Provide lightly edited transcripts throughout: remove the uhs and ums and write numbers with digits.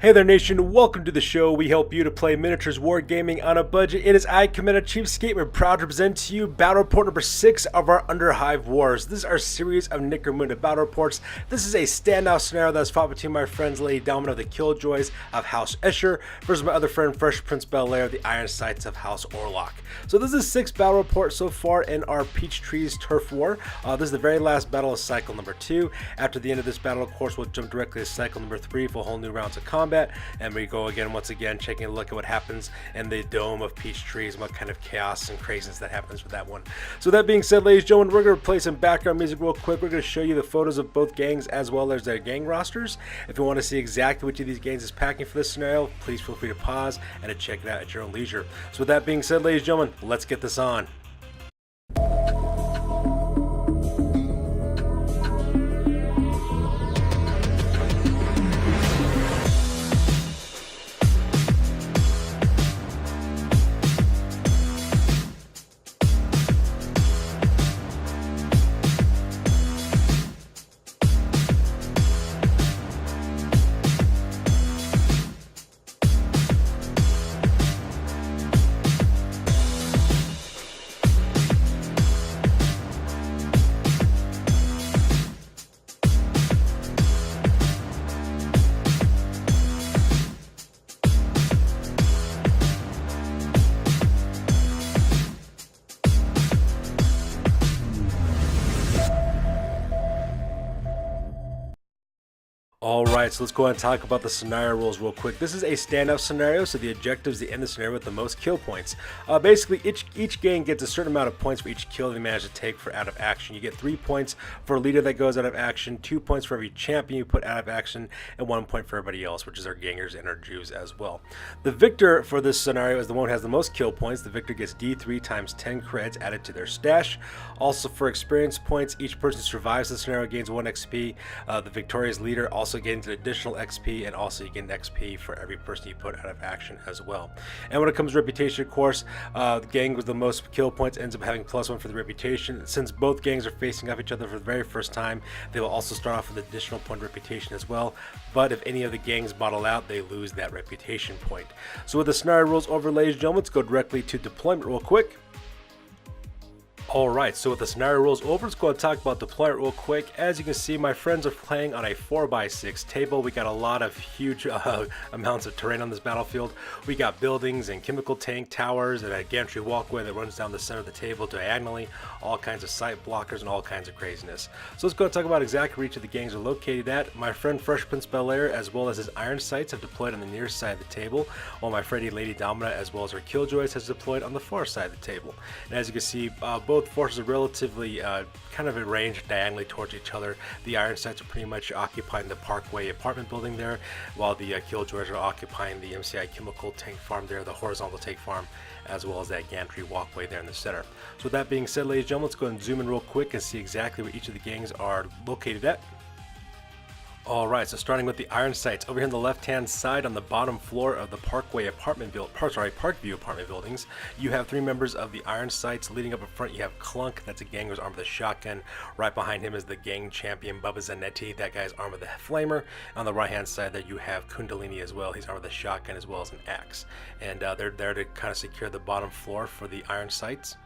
Hey there nation, welcome to the show. We help you to play miniatures wargaming on a budget. It is I, Commander CheapSkate. We're proud to present to you battle report number 6 of our Underhive Wars. This is our series of Necromunda battle reports. This is a standout scenario that was fought between my friends Lady Domino of the Killjoys of House Escher versus my other friend Fresh Prince Bel-Air of the Iron Sights of House Orlock. So this is 6th battle report so far in our Peach Trees Turf War. This is the very last battle of cycle number 2. After the end of this battle, of course, we'll jump directly to cycle number 3 for a whole new rounds of combat. And we go again, once again, taking a look at what happens in the dome of Peach Trees and what kind of chaos and craziness that happens with that one. So that being said, ladies and gentlemen, we're going to play some background music real quick. We're going to show you the photos of both gangs as well as their gang rosters. If you want to see exactly which of these gangs is packing for this scenario, please feel free to pause and to check it out at your own leisure. So with that being said, ladies and gentlemen, let's get this on. Alright, so let's go ahead and talk about the scenario rules real quick. This is a standout scenario, so the objective is to end the scenario with the most kill points. Basically, each gang gets a certain amount of points for each kill they manage to take for out of action. You get 3 points for a leader that goes out of action, 2 points for every champion you put out of action, and 1 point for everybody else, which is our gangers and our Jews as well. The victor for this scenario is the one who has the most kill points. The victor gets D3 times 10 creds added to their stash. Also, for experience points, each person who survives the scenario gains 1 XP. The victorious leader also gains an additional XP, and also you get an XP for every person you put out of action as well. And when it comes to reputation, of course, the gang with the most kill points ends up having +1 for the reputation. Since both gangs are facing off each other for the very first time, they will also start off with an additional point reputation as well. But if any of the gangs bottle out, they lose that reputation point. So with the scenario rules over, ladies and gentlemen, let's go directly to deployment real quick. Alright, so with the scenario rules over, let's go and talk about deployment real quick. As you can see, my friends are playing on a 4x6 table. We got a lot of huge amounts of terrain on this battlefield. We got buildings and chemical tank towers and a gantry walkway that runs down the center of the table diagonally, all kinds of sight blockers and all kinds of craziness. So let's go and talk about exactly where each of the gangs are located at. My friend Fresh Prince Bel-Air as well as his iron sights have deployed on the near side of the table, while my friend Lady Domino as well as her Killjoys has deployed on the far side of the table. And as you can see, both forces are relatively kind of arranged diagonally towards each other. The iron sights are pretty much occupying the Parkway apartment building there, while the Killjoys are occupying the MCI chemical tank farm there, the horizontal tank farm, as well as that gantry walkway there in the center. So with that being said, ladies and gentlemen, let's go ahead and zoom in real quick and see exactly where each of the gangs are located at. Alright, so starting with the iron sights, over here on the left-hand side on the bottom floor of the Parkview apartment buildings, you have 3 members of the iron sights. Leading up in front, you have Clunk, that's a gang who's armed with a shotgun. Right behind him is the gang champion Bubba Zanetti, that guy's armed with a flamer. On the right-hand side there, you have Kundalini as well. He's armed with a shotgun as well as an axe. And they're there to kind of secure the bottom floor for the iron sights.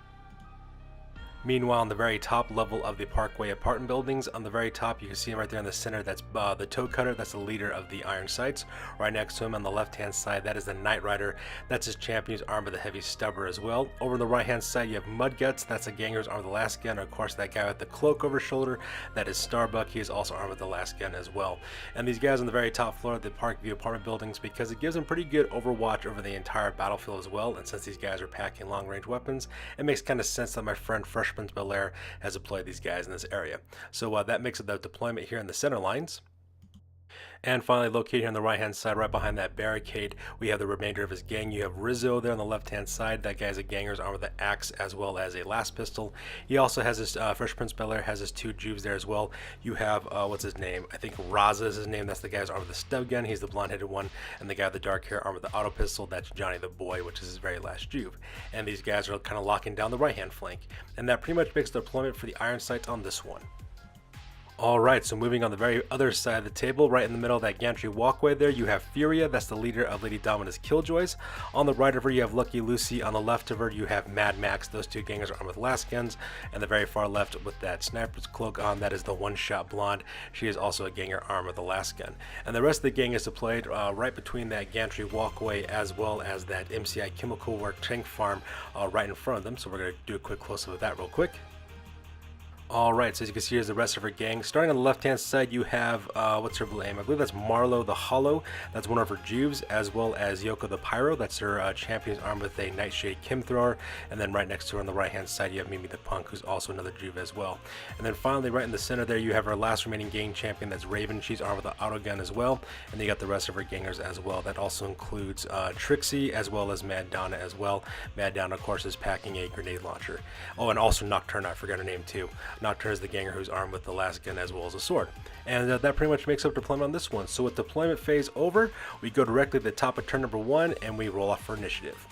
Meanwhile, on the very top level of the Parkway apartment buildings, on the very top, you can see him right there in the center. That's the Toe Cutter. That's the leader of the Iron Sights. Right next to him on the left-hand side, that is the Night Rider. That's his champion who's armed with a heavy stubber as well. Over on the right-hand side, you have Mudguts. That's a ganger who's armed with the last gun. Of course, that guy with the cloak over his shoulder, that is Starbuck. He is also armed with the last gun as well. And these guys on the very top floor of the Parkview apartment buildings, because it gives them pretty good overwatch over the entire battlefield as well. And since these guys are packing long-range weapons, it makes kind of sense that my friend Fresh Prince Bel-Air has deployed these guys in this area. So that makes it the deployment here in the center lines. And finally, located here on the right-hand side, right behind that barricade, we have the remainder of his gang. You have Rizzo there on the left-hand side. That guy's a ganger, armed with an axe as well as a last pistol. He also has his, Fresh Prince Bel-Air has his 2 Jews there as well. You have, what's his name? I think Raza is his name. That's the guy who's armed with the stub gun. He's the blonde-headed one. And the guy with the dark hair armed with the auto pistol, that's Johnny the Boy, which is his very last Juve. And these guys are kind of locking down the right-hand flank. And that pretty much makes the deployment for the iron sights on this one. Alright, so moving on the very other side of the table, right in the middle of that gantry walkway there, you have Furia, that's the leader of Lady Domina's Killjoys. On the right of her, you have Lucky Lucy. On the left of her, you have Mad Max. Those two gangers are armed with lasguns. And the very far left with that sniper's cloak on, that is the one-shot blonde. She is also a ganger armed with a lasgun. And the rest of the gang is deployed right between that gantry walkway as well as that MCI Chemical Work tank farm right in front of them. So we're going to do a quick close-up of that real quick. Alright, so as you can see, here's the rest of her gang. Starting on the left-hand side, you have, what's her name? I believe that's Marlo the Hollow. That's one of her Juves, as well as Yoko the Pyro. That's her champions armed with a Nightshade Kim Thrower. And then right next to her on the right-hand side, you have Mimi the Punk, who's also another Juve as well. And then finally, right in the center there, you have our last remaining gang champion. That's Raven. She's armed with an auto gun as well. And then you got the rest of her gangers as well. That also includes Trixie, as well as Mad Donna as well. Mad Donna, of course, is packing a grenade launcher. Oh, and also Nocturne, I forgot her name too. Nocturne is the ganger who's armed with the last gun as well as a sword. And that pretty much makes up deployment on this one. So with deployment phase over, we go directly to the top of turn number 1 and we roll off for initiative.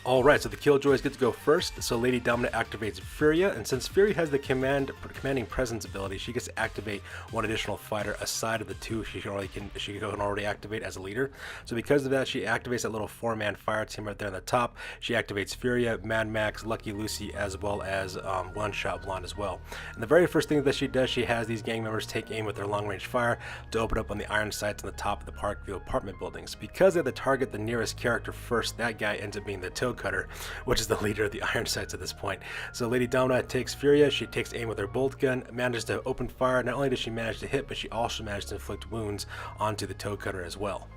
Alright, so the Killjoys get to go first. So Lady Domina activates Furia, and since Fury has the commanding presence ability, she gets to activate one additional fighter aside of the two she can already activate as a leader. So because of that, she activates that little 4-man fire team right there on the top. She activates Furia, Mad Max, Lucky Lucy, as well as One Shot Blonde as well. And the very first thing that she does, she has these gang members take aim with their long-range fire to open up on the iron sights on the top of the Parkview apartment buildings. Because they have to target the nearest character first, that guy ends up being the Toe Cutter, which is the leader of the iron sights at this point. So Lady Domina takes Furia, she takes aim with her bolt gun, manages to open fire. Not only does she manage to hit, but she also manages to inflict wounds onto the Toe Cutter as well.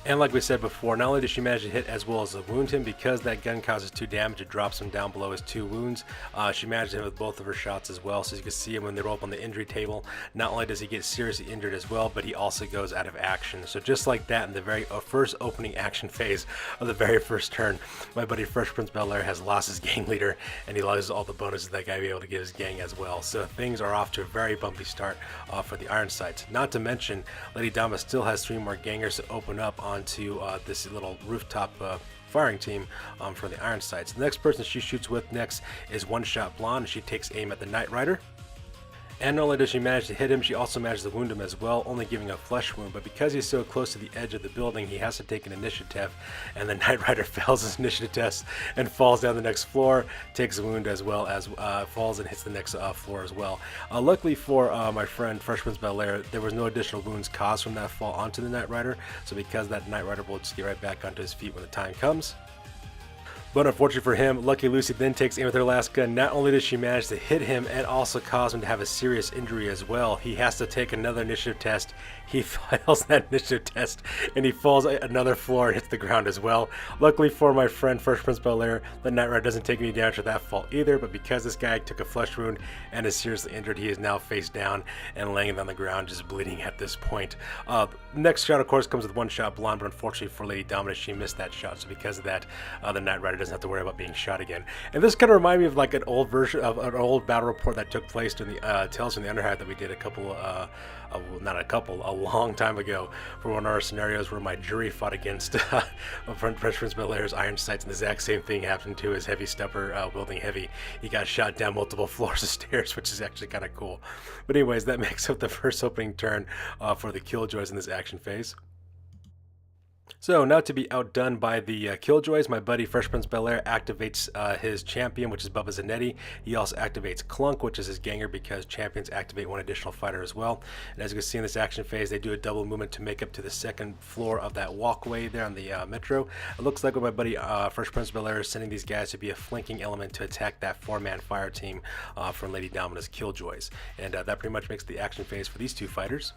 And like we said before, not only does she manage to hit as well as to wound him, because that gun causes 2 damage, it drops him down below his 2 wounds. She managed to hit with both of her shots as well. So as you can see him when they roll up on the injury table, not only does he get seriously injured as well, but he also goes out of action. So just like that, in the very first opening action phase of the very first turn, my buddy Fresh Prince Bel-Air has lost his gang leader, and he loses all the bonuses that guy be able to get his gang as well. So things are off to a very bumpy start for the iron sights. Not to mention, Lady Dama still has 3 more gangers to open up onto this little rooftop firing team for the iron sights. The next person she shoots with next is One Shot Blonde, and she takes aim at the Knight Rider. And not only does she manage to hit him, she also manages to wound him as well, only giving a flesh wound. But because he's so close to the edge of the building, he has to take an initiative, and the Knight Rider fails his initiative test and falls down the next floor, takes a wound as well as falls and hits the next floor as well. Luckily for my friend Fresh Prince Bel-Air, there was no additional wounds caused from that fall onto the Knight Rider, so because that Knight Rider will just get right back onto his feet when the time comes. But unfortunately for him, Lucky Lucy then takes aim with her last gun. Not only does she manage to hit him and also cause him to have a serious injury as well, he has to take another initiative test. He fails that initiative test and he falls another floor and hits the ground as well. Luckily for my friend Fresh Prince Bel-Air, the Knight Rider doesn't take any damage for that fall either, but because this guy took a flesh wound and is seriously injured, he is now face down and laying on the ground just bleeding at this point. Next shot of course comes with One Shot Blonde, but unfortunately for Lady Domina, she missed that shot, so because of that, the Knight Rider doesn't have to worry about being shot again. And this kind of reminded me of like an old version of an old battle report that took place during the Tales from the Underhive that we did a long time ago for one of our scenarios where my jury fought against Fresh Prince Bel-Air's iron sights, and the exact same thing happened to his heavy stepper wielding heavy. He got shot down multiple floors of stairs, which is actually kind of cool. But anyways, that makes up the first opening turn for the Killjoys in this action phase. So now to be outdone by the Killjoys, my buddy Fresh Prince Bel-Air activates his champion, which is Bubba Zanetti. He also activates Clunk, which is his ganger, because champions activate one additional fighter as well. And as you can see in this action phase, they do a double movement to make up to the second floor of that walkway there on the metro. It looks like what my buddy Fresh Prince Bel-Air is sending these guys to be a flanking element to attack that 4-man fire team from Lady Domina's Killjoys. And that pretty much makes the action phase for these 2 fighters.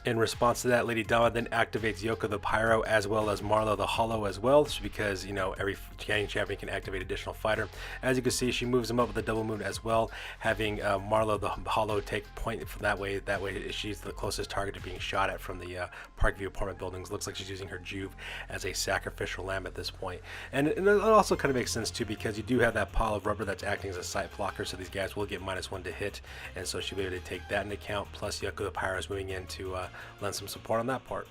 In response to that, Lady Dama then activates Yoko the Pyro as well as Marlo the Hollow as well, because, you know, every gang champion can activate additional fighter. As you can see, she moves him up with a double move as well, having Marlo the Hollow take point from that way. That way she's the closest target to being shot at from the Parkview apartment buildings. Looks like she's using her Juve as a sacrificial lamb at this point. And it also kind of makes sense too, because you do have that pile of rubber that's acting as a sight blocker, so these guys will get -1 to hit, and so she'll be able to take that into account. Plus Yoko the Pyro is moving in to lend some support on that part.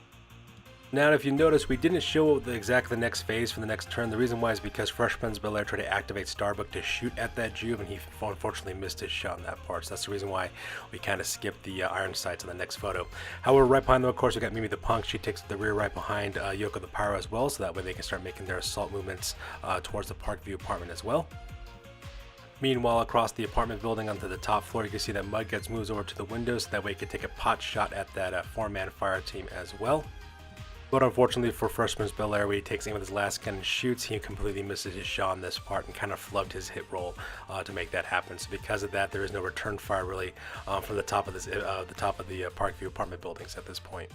Now, if you notice, we didn't show exactly the next phase for the next turn. The reason why is because Fresh Prince of Bel-Air tried to activate Starbuck to shoot at that Juve, and he unfortunately missed his shot on that part. So that's the reason why we kind of skipped the Iron Sights in the next photo. However, right behind them, of course, we got Mimi the Punk. She takes the rear right behind Yoko the Pyro as well, so that way they can start making their assault movements towards the Parkview apartment as well. Meanwhile, across the apartment building onto the top floor, you can see that Mudguts moves over to the windows, so that way he can take a pot shot at that four-man fire team as well. But unfortunately for Fresh Prince of Bel-Air, when he takes aim with his last gun and shoots, he completely misses his shot on this part and kind of flubbed his hit roll to make that happen. So because of that, there is no return fire really from the top of the Parkview apartment buildings at this point.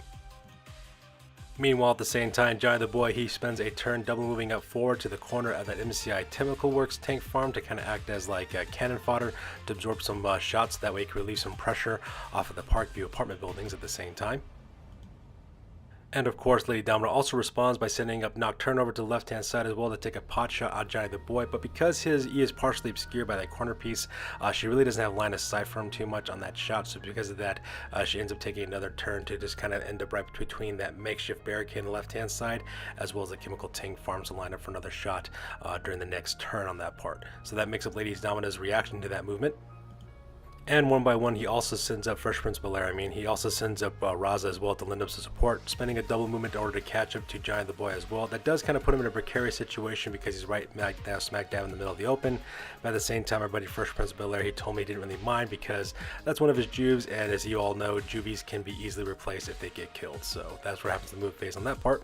Meanwhile, at the same time, Johnny the Boy, he spends a turn double moving up forward to the corner of that MCI Chemical Works tank farm to kind of act as like cannon fodder to absorb some shots. That way he can relieve some pressure off of the Parkview apartment buildings at the same time. And of course, Lady Domino also responds by sending up Nocturne over to the left-hand side as well to take a pot shot at Johnny the Boy, but because his E is partially obscured by that corner piece, she really doesn't have line of sight for him too much on that shot, so because of that, she ends up taking another turn to just kind of end up right between that makeshift barricade on the left-hand side, as well as the chemical tank farms to line up for another shot during the next turn on that part. So that makes up Lady Domino's reaction to that movement. And one by one, he also sends up Fresh Prince of Bel-Air. He also sends up Raza as well to lend up some support, spending a double movement in order to catch up to Johnny the Boy as well. That does kind of put him in a precarious situation because he's right smack dab in the middle of the open. But at the same time, our buddy Fresh Prince of Bel-Air, he told me he didn't really mind because that's one of his Juves, and as you all know, Juvies can be easily replaced if they get killed. So that's what happens to the move phase on that part.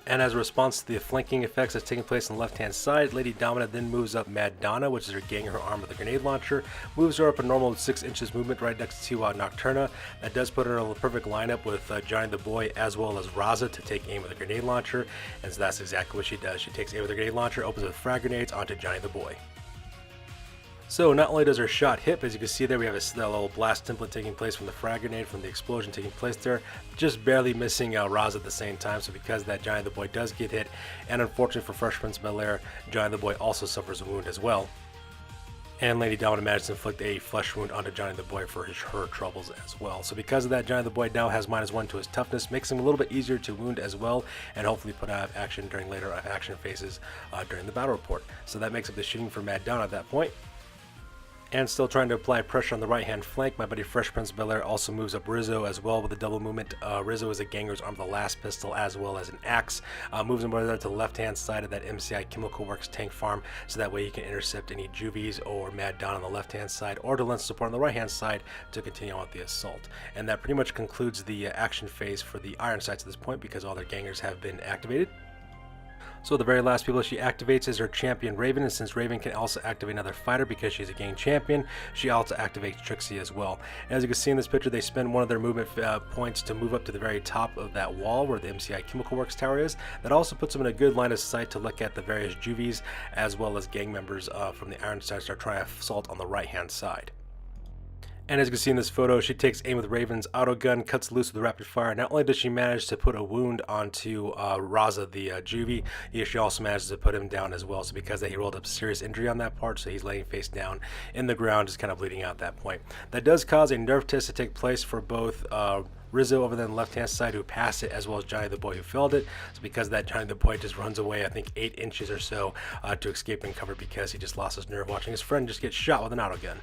And as a response to the flanking effects that's taking place on the left-hand side, Lady Domina then moves up Mad Donna, which is her gang her arm with a grenade launcher, moves her up a normal 6 inches movement right next to Nocturna. That does put her in a perfect lineup with Johnny the Boy as well as Raza to take aim with a grenade launcher, and so that's exactly what she does. She takes aim with a grenade launcher, opens with frag grenades onto Johnny the Boy. So not only does her shot hit, but as you can see there, we have a little blast template taking place from the frag grenade, from the explosion taking place there, just barely missing Raza at the same time. So because of that, Johnny the Boy does get hit, and unfortunately for Fresh Prince of Bel-Air, Johnny the Boy also suffers a wound as well. And Lady Domina managed to inflict a flesh wound onto Johnny the Boy for her troubles as well. So because of that, Johnny the Boy now has -1 to his toughness, makes him a little bit easier to wound as well, and hopefully put out of action during later action phases during the battle report. So that makes up the shooting for Mad Donna at that point. And still trying to apply pressure on the right-hand flank, my buddy Fresh Prince of Bel-Air also moves up Rizzo as well with a double movement. Rizzo is a ganger's arm with a last pistol as well as an axe. Moves him over there to the left-hand side of that MCI Chemical Works tank farm, so that way he can intercept any Juvies or Mad Don on the left-hand side, or to lend support on the right-hand side to continue on with the assault. And that pretty much concludes the action phase for the Iron Sights at this point, because all their gangers have been activated. So the very last people she activates is her champion Raven, and since Raven can also activate another fighter because she's a gang champion, she also activates Trixie as well. And as you can see in this picture, they spend one of their movement points to move up to the very top of that wall where the MCI Chemical Works tower is. That also puts them in a good line of sight to look at the various Juvies as well as gang members from the Iron Sights that are trying to assault on the right-hand side. And as you can see in this photo, she takes aim with Raven's auto gun, cuts loose with the rapid fire. Not only does she manage to put a wound onto Raza, the Juvie, she also manages to put him down as well. So because he rolled up serious injury on that part, so he's laying face down in the ground, just kind of bleeding out at that point. That does cause a nerve test to take place for both Rizzo over there on the left-hand side, who passed it, as well as Johnny the Boy, who failed it. So because of that, Johnny the Boy just runs away, I think 8 inches or so, to escape and cover, because he just lost his nerve watching his friend just get shot with an auto gun.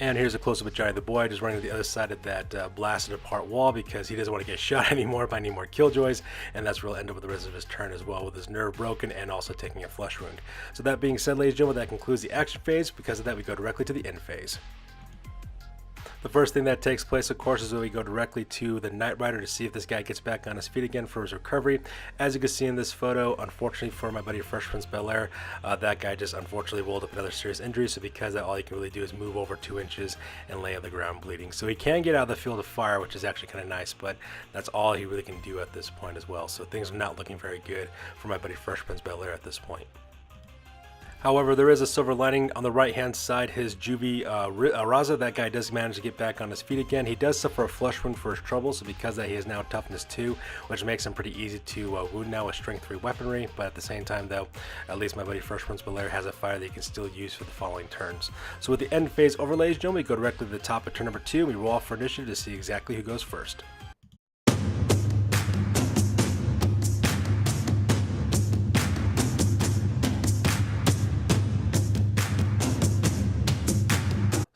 And here's a close-up of Johnny the Boy just running to the other side of that blasted apart wall, because he doesn't want to get shot anymore by any more Killjoys, and that's where he'll end up with the rest of his turn as well, with his nerve broken and also taking a flesh wound. So that being said, ladies and gentlemen, that concludes the action phase. Because of that, we go directly to the end phase. The first thing that takes place, of course, is when we go directly to the Knight Rider to see if this guy gets back on his feet again for his recovery. As you can see in this photo, unfortunately for my buddy Fresh Prince of Bel-Air, that guy just unfortunately rolled up another serious injury. So because of that, all he can really do is move over 2 inches and lay on the ground bleeding. So he can get out of the field of fire, which is actually kind of nice, but that's all he really can do at this point as well. So things are not looking very good for my buddy Fresh Prince of Bel-Air at this point. However, there is a silver lining on the right hand side. His Juvie Raza, that guy does manage to get back on his feet again. He does suffer a flesh wound for his trouble, so because of that he is now toughness 2, which makes him pretty easy to wound now with strength 3 weaponry. But at the same time though, at least my buddy Fresh Prince Belair has a fire that he can still use for the following turns. So with the end phase overlays, gentlemen, we go directly to the top of turn number 2. We roll off for initiative to see exactly who goes first.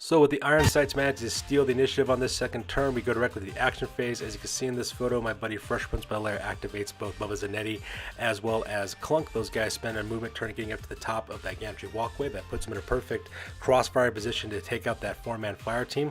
So with the Iron Sights managed to steal the initiative on this second turn, we go directly to the action phase. As you can see in this photo, my buddy Fresh Prince Belair activates both Bubba Zanetti as well as Clunk. Those guys spend a movement turn getting up to the top of that gantry walkway. That puts them in a perfect crossfire position to take out that 4-man fire team.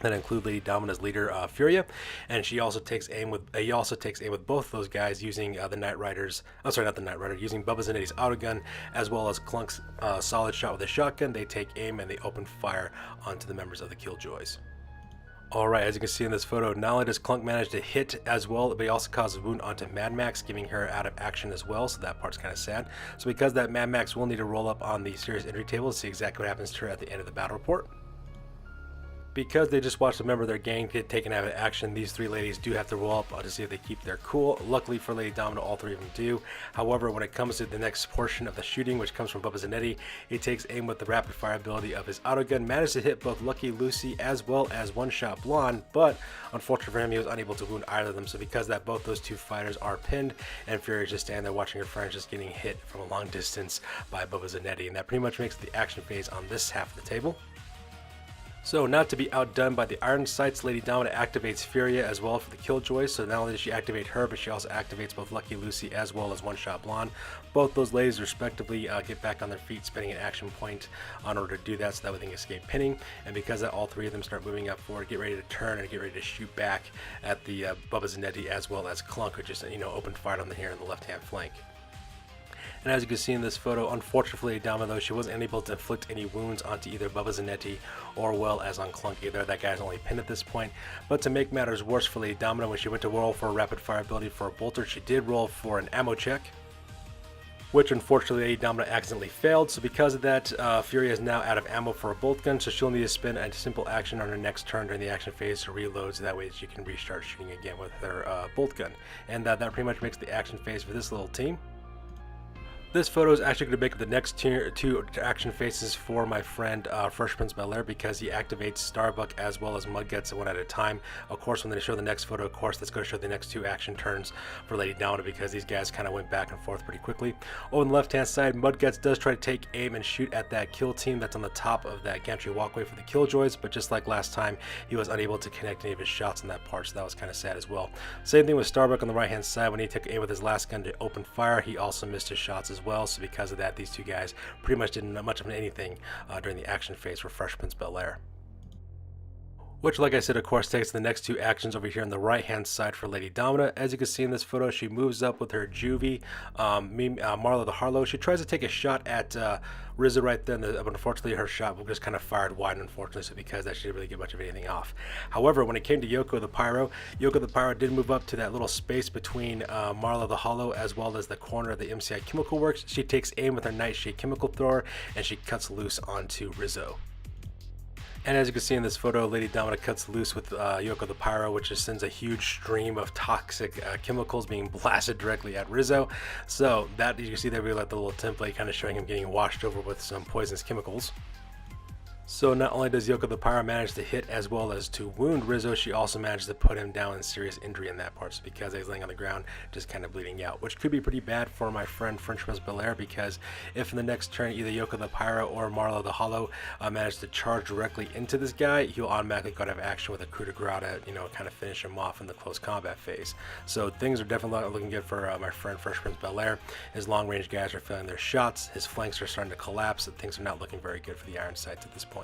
That include Lady Domina's leader, Furia, and he also takes aim with both of those guys using the Knight Riders. Oh, sorry, not the Knight Rider. Using Bubba Zanetti's autogun as well as Clunk's solid shot with a shotgun. They take aim and they open fire onto the members of the Killjoys. Alright, as you can see in this photo, not only does Clunk manage to hit as well, but he also causes a wound onto Mad Max, giving her out of action as well, so that part's kind of sad. So because that, Mad Max will need to roll up on the serious injury table to see exactly what happens to her at the end of the battle report. Because they just watched a member of their gang get taken out of action, these 3 ladies do have to roll up to see if they keep their cool. Luckily for Lady Domina, all 3 of them do. However, when it comes to the next portion of the shooting, which comes from Bubba Zanetti, he takes aim with the rapid fire ability of his autogun, managed to hit both Lucky Lucy as well as One-Shot Blonde, but unfortunately for him, he was unable to wound either of them. So because that, both those 2 fighters are pinned, and Fury is just standing there watching her friends just getting hit from a long distance by Bubba Zanetti, and that pretty much makes the action phase on this half of the table. So not to be outdone by the Iron Sights, Lady Domina activates Furia as well for the Killjoys. So not only does she activate her, but she also activates both Lucky Lucy as well as One-Shot Blonde. Both those ladies respectively get back on their feet, spending an action point in order to do that, so that way they can escape pinning. And because of that, all 3 of them start moving up forward, get ready to turn and get ready to shoot back at the Bubba Zanetti as well as Clunk, who just opened fire on the here in the left-hand flank. And as you can see in this photo, unfortunately, Dama, though, she wasn't able to inflict any wounds onto either Bubba Zanetti or well as on Clunk either. That guy's only pinned at this point. But to make matters worse for Lady Domina, when she went to roll for a rapid fire ability for a bolter, she did roll for an ammo check, which unfortunately Lady Domina accidentally failed. So because of that, Furia is now out of ammo for a bolt gun, so she'll need to spend a simple action on her next turn during the action phase to reload, so that way she can restart shooting again with her bolt gun. And that pretty much makes the action phase for this little team. This photo is actually going to make up the next 2 action phases for my friend Fresh Prince Belair, because he activates Starbuck as well as Mudguts one at a time. Of course, when they show the next photo, of course, that's going to show the next 2 action turns for Lady Domina, because these guys kind of went back and forth pretty quickly. Over on the left-hand side, Mudguts does try to take aim and shoot at that kill team that's on the top of that gantry walkway for the Killjoys, but just like last time, he was unable to connect any of his shots in that part, so that was kind of sad as well. Same thing with Starbuck on the right-hand side. When he took aim with his last gun to open fire, he also missed his shots as well. So because of that, these 2 guys pretty much didn't know much of anything during the action phase for Fresh Prince Belair. Which, like I said, of course, takes the next 2 actions over here on the right-hand side for Lady Domina. As you can see in this photo, she moves up with her Juvie, Marla the Harlow. She tries to take a shot at Rizzo right then, but unfortunately her shot just kind of fired wide, unfortunately, so because that she didn't really get much of anything off. However, when it came to Yoko the Pyro did move up to that little space between Marla the Hollow as well as the corner of the MCI Chemical Works. She takes aim with her Nightshade Chemical Thrower, and she cuts loose onto Rizzo. And as you can see in this photo, Lady Domina cuts loose with Yoko the Pyro, which just sends a huge stream of toxic chemicals being blasted directly at Rizzo. So that, you can see there, we got the little template kind of showing him getting washed over with some poisonous chemicals. So not only does Yoko the Pyro manage to hit as well as to wound Rizzo, she also managed to put him down in serious injury in that part, so because he's laying on the ground just kind of bleeding out, which could be pretty bad for my friend French Prince Belair, because if in the next turn either Yoko the Pyro or Marla the Hollow manage to charge directly into this guy, he'll automatically go to have action with a coup de grace to kind of finish him off in the close combat phase. So things are definitely not looking good for my friend Fresh Prince Belair. His long range guys are failing their shots, his flanks are starting to collapse, and things are not looking very good for the Iron Sights at this point.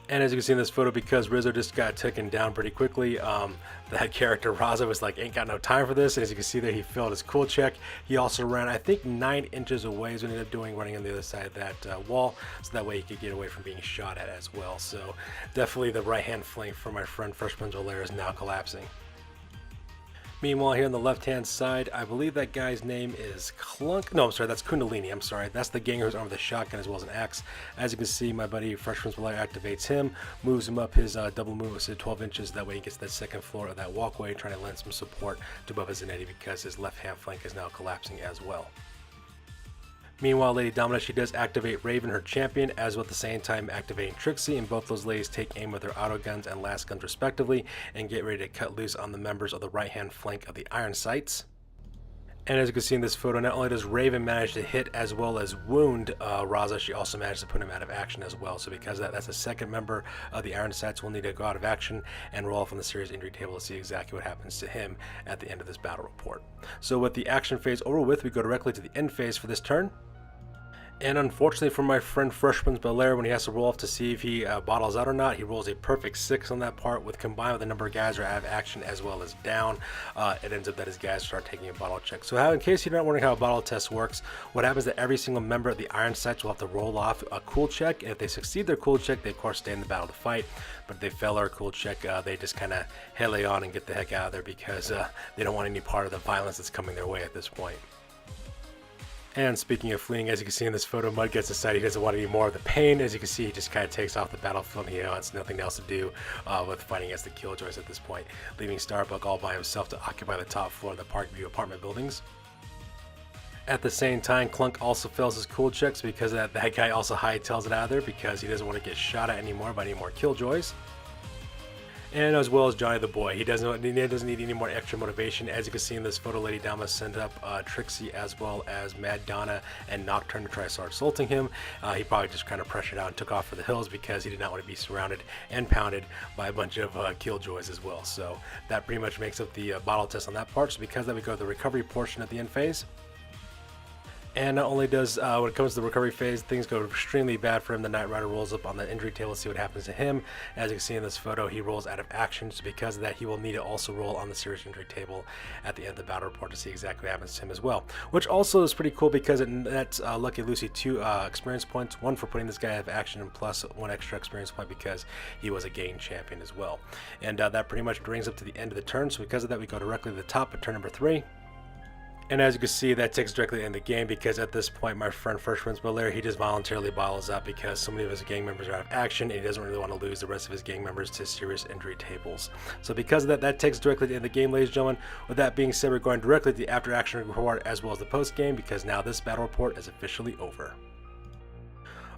And as you can see in this photo, because Rizzo just got taken down pretty quickly, that character Raza was like, ain't got no time for this. And as you can see there, he failed his cool check. He also ran, I think, 9 inches away is what he ended up doing, running on the other side of that wall, so that way he could get away from being shot at as well. So definitely the right hand flank for my friend Fresh Prince Belair is now collapsing. Meanwhile, here on the left-hand side, I believe that guy's name is Clunk. No, I'm sorry, that's Kundalini. I'm sorry. That's the ganger who's armed with a shotgun as well as an axe. As you can see, my buddy Freshman's Belair activates him, moves him up his double move to 12 inches. That way he gets to the second floor of that walkway, trying to lend some support to Bubba Zanetti because his left-hand flank is now collapsing as well. Meanwhile, Lady Domina, she does activate Raven, her champion, as well at the same time activating Trixie, and both those ladies take aim with their auto guns and last guns respectively, and get ready to cut loose on the members of the right-hand flank of the Iron Sights. And as you can see in this photo, not only does Raven manage to hit as well as wound Raza, she also managed to put him out of action as well. So because of that, that's a second member of the Iron Sights will need to go out of action and roll off on the serious injury table to see exactly what happens to him at the end of this battle report. So with the action phase over with, we go directly to the end phase for this turn. And unfortunately for my friend Freshman's Belair, when he has to roll off to see if he bottles out or not, he rolls a perfect 6 on that part, with combined with the number of guys who are out of action as well as down. It ends up that his guys start taking a bottle check. So in case you're not wondering how a bottle test works, what happens is that every single member of the Iron Sights will have to roll off a cool check. And if they succeed their cool check, they of course stay in the battle to fight. But if they fail their cool check, they just kind of hele on and get the heck out of there because they don't want any part of the violence that's coming their way at this point. And speaking of fleeing, as you can see in this photo, Mud gets decided he doesn't want any more of the pain. As you can see, he just kind of takes off the battlefield. He wants nothing else to do with fighting against the Killjoys at this point, leaving Starbuck all by himself to occupy the top floor of the Parkview apartment buildings. At the same time, Clunk also fails his cool checks because that guy also hightails it out of there because he doesn't want to get shot at anymore by any more Killjoys. And as well as Johnny the Boy, he doesn't need any more extra motivation. As you can see in this photo, Lady Dama sent up Trixie as well as Mad Donna and Nocturne to try to start assaulting him. He probably just kind of pressured out and took off for the hills because he did not want to be surrounded and pounded by a bunch of Killjoys as well. So that pretty much makes up the bottle test on that part. So because of that, we go to the recovery portion at the end phase. And not only does, when it comes to the recovery phase, things go extremely bad for him. The Knight Rider rolls up on the injury table to see what happens to him. As you can see in this photo, he rolls out of action. So because of that, he will need to also roll on the serious injury table at the end of the battle report to see exactly what happens to him as well. Which also is pretty cool because it nets Lucky Lucy 2 experience points. 1 for putting this guy out of action and plus 1 extra experience point because he was a game champion as well. And that pretty much brings up to the end of the turn. So because of that, we go directly to the top at turn number 3. And as you can see, that takes directly to the end of the game because at this point, my friend Freshman's Belair, he just voluntarily bottles up because so many of his gang members are out of action and he doesn't really want to lose the rest of his gang members to serious injury tables. So because of that, that takes directly to the end of the game, ladies and gentlemen. With that being said, we're going directly to the after action report as well as the post game because now this battle report is officially over.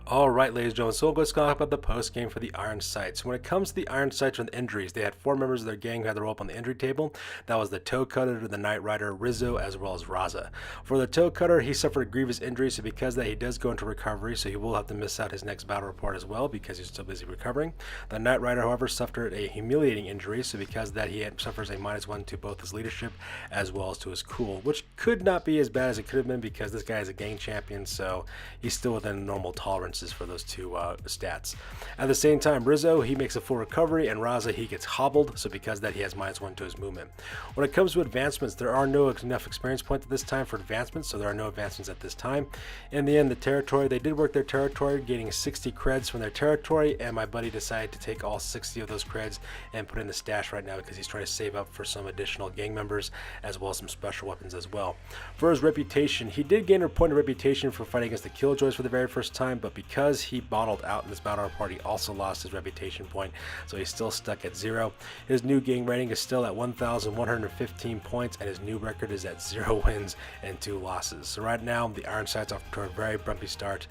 Alright, ladies and gentlemen, so let's talk about the post game for the Iron Sights. When it comes to the Iron Sights with injuries, they had 4 members of their gang who had to roll up on the injury table. That was the Toe Cutter, the Knight Rider, Rizzo, as well as Raza. For the Toe Cutter, he suffered a grievous injury, so because of that, he does go into recovery, so he will have to miss out his next battle report as well because he's still busy recovering. The Knight Rider, however, suffered a humiliating injury, so because of that, he suffers a -1 to both his leadership as well as to his cool, which could not be as bad as it could have been because this guy is a gang champion, so he's still within normal tolerances for those two stats. At the same time, Rizzo, he makes a full recovery, and Raza, he gets hobbled, so because of that, he has -1 to his movement. When it comes to advancements, there are no enough experience points at this time for advancements, so there are no advancements at this time. In the end, the territory, they did work their territory, getting 60 creds from their territory, and my buddy decided to take all 60 of those creds and put in the stash right now because he's trying to save up for some additional gang members as well as some special weapons as well. For his reputation, he did gain a point of reputation for fighting against the Killjoys for the very first time, but because he bottled out in this battle report, he also lost his reputation point, so he's still stuck at 0. His new gang rating is still at 1,115 points, and his new record is at 0 wins and 2 losses. So right now, the Iron Sights off to a very bumpy start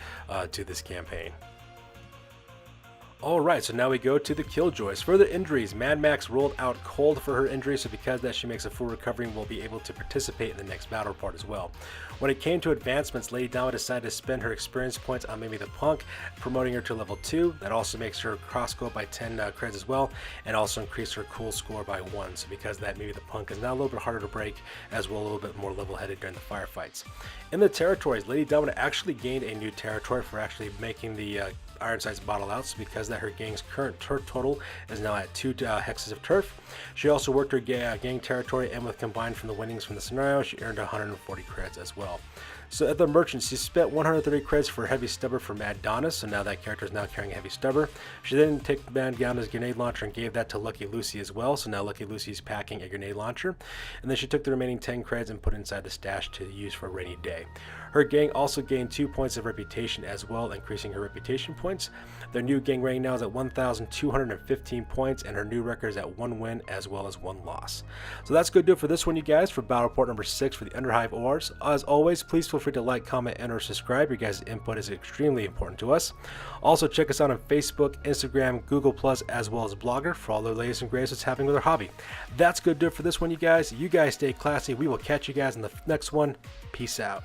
to this campaign. Alright, so now we go to the Killjoys. Further injuries, Mad Max rolled out cold for her injury, so because of that, she makes a full recovery and will be able to participate in the next battle report as well. When it came to advancements, Lady Dama decided to spend her experience points on Mimi the Punk, promoting her to level 2. That also makes her crossbow by 10 creds as well, and also increased her cool score by 1. So because of that, Mimi the Punk is now a little bit harder to break, as well a little bit more level-headed during the firefights. In the territories, Lady Dama actually gained a new territory for actually making the Iron Sights bottle out, so because that, her gang's current turf total is now at 2 hexes of turf. She also worked her gang territory, and with combined from the winnings from the scenario, she earned 140 creds as well. So at the merchant, she spent 130 credits for Heavy Stubber for Mad Donna, so now that character is now carrying a Heavy Stubber. She then took Mad Donna's grenade launcher and gave that to Lucky Lucy as well, so now Lucky Lucy is packing a grenade launcher. And then she took the remaining 10 credits and put it inside the stash to use for a rainy day. Her gang also gained 2 points of reputation as well, increasing her reputation points. Their new gang rank now is at 1,215 points, and her new record is at 1 win as well as 1 loss. So that's going to do it for this one, you guys, for Battle Report number 6 for the Underhive Wars. As always, please feel free to like, comment, and or subscribe. Your guys' input is extremely important to us. Also, check us out on Facebook, Instagram, Google+, as well as Blogger for all the latest and greatest that's happening with our hobby. That's going to do it for this one, you guys. You guys stay classy. We will catch you guys in the next one. Peace out.